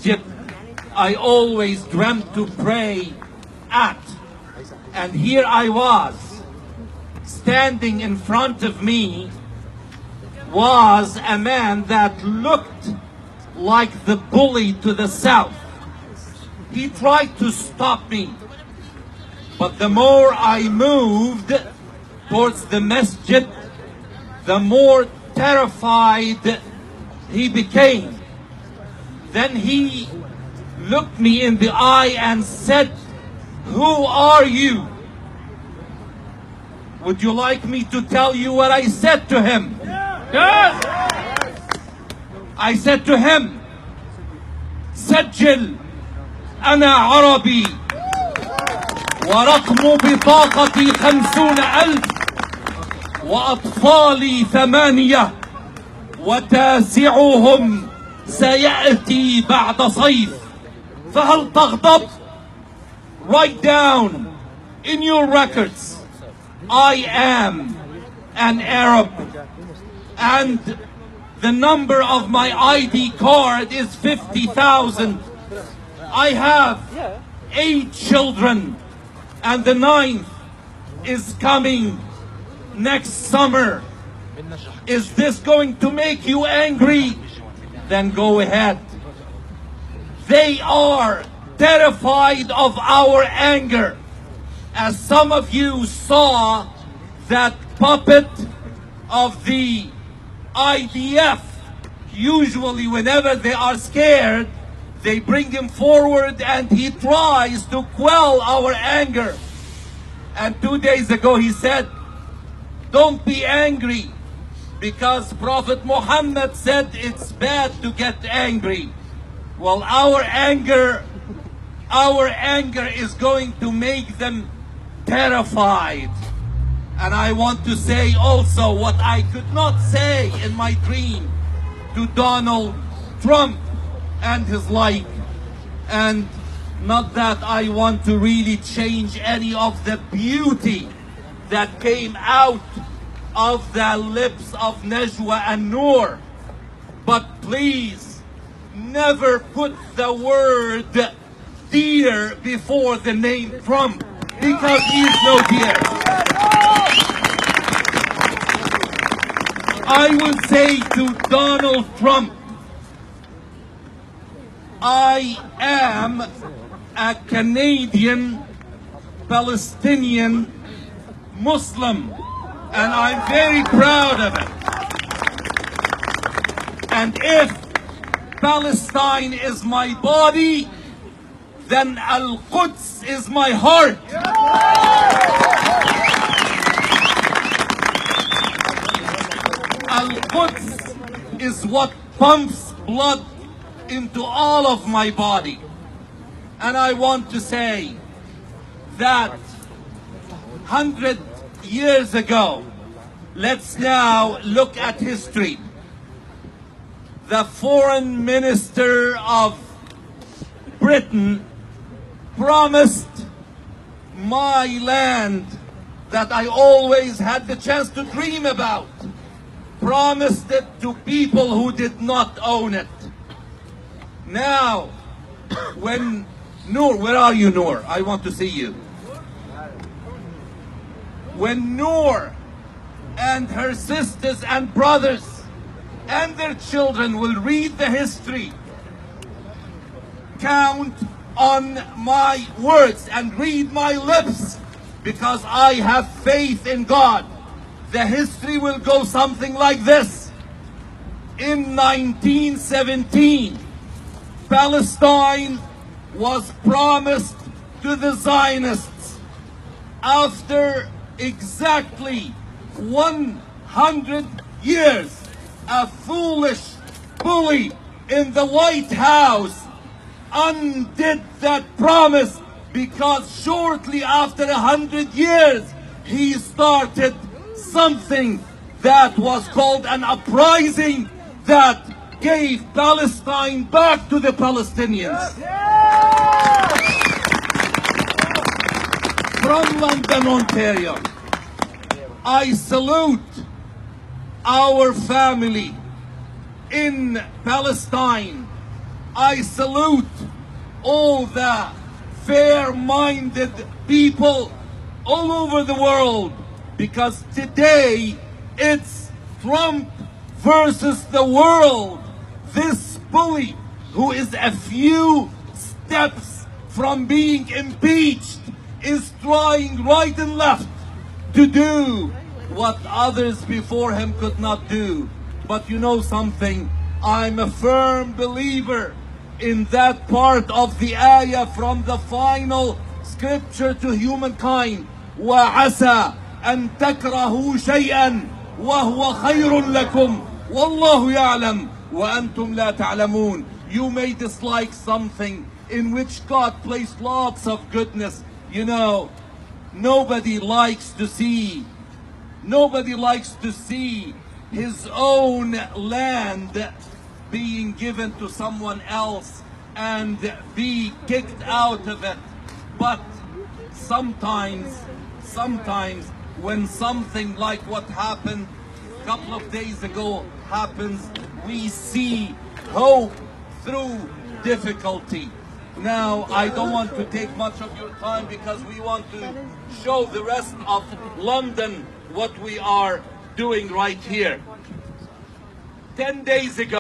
masjid I always dreamt to pray at. And here I was, standing in front of me was a man that looked like the bully to the south. He tried to stop me, but the more I moved towards the masjid, the more terrified he became. Then he looked me in the eye and said, "Who are you?" Would you like me to tell you what I said to him? Yes! I said to him, سجل أنا عربي ورقم بطاقتي 50,000 وأطفالي 8 وتاسعهم سيأتي بعد صيف فهل تغضب؟ Write down in your records, I am an Arab and the number of my ID card is 50,000. I have 8 children and the 9th is coming next summer. Is this going to make you angry? Then go ahead. They are terrified of our anger. As some of you saw that puppet of the IDF, usually whenever they are scared, they bring him forward and he tries to quell our anger. And 2 days ago he said, don't be angry, because Prophet Muhammad said it's bad to get angry. Well, our anger is going to make them terrified. And I want to say also what I could not say in my dream to Donald Trump and his like. And not that I want to really change any of the beauty that came out of the lips of Najwa and Noor. But please, never put the word dear before the name Trump, because he is no dear. I will say to Donald Trump, I am a Canadian Palestinian Muslim, and I'm very proud of it. And if Palestine is my body, then Al-Quds is my heart. Al-Quds is what pumps blood into all of my body. And I want to say that 100 years ago, let's now look at history. The foreign minister of Britain promised my land that I always had the chance to dream about, promised it to people who did not own it. Now, when Noor, where are you, Noor? I want to see you. When Noor and her sisters and brothers and their children will read the history, count on my words and read my lips, because I have faith in God. The history will go something like this. In 1917, Palestine was promised to the Zionists. After exactly 100 years, a foolish bully in the White House undid that promise, because shortly after 100 years, he started something that was called an uprising that gave Palestine back to the Palestinians. From London, Ontario, I salute our family in Palestine I salute all the fair-minded people all over the world, because today it's Trump versus the world. This bully who is a few steps from being impeached is trying right and left to do what others before him could not do. But you know something? I'm a firm believer in that part of the ayah from the final scripture to humankind. وَعَسَى أَن تَكْرَهُوا شَيْئًا وَهُوَ خَيْرٌ لَكُمْ وَاللَّهُ يَعْلَمُ وَأَنْتُمْ لَا تَعْلَمُونَ. You may dislike something in which God placed lots of goodness. You know, nobody likes to see his own land being given to someone else and be kicked out of it. But sometimes when something like what happened a couple of days ago happens, we see hope through difficulty. Now, I don't want to take much of your time because we want to show the rest of London what we are doing right here. 10 days ago,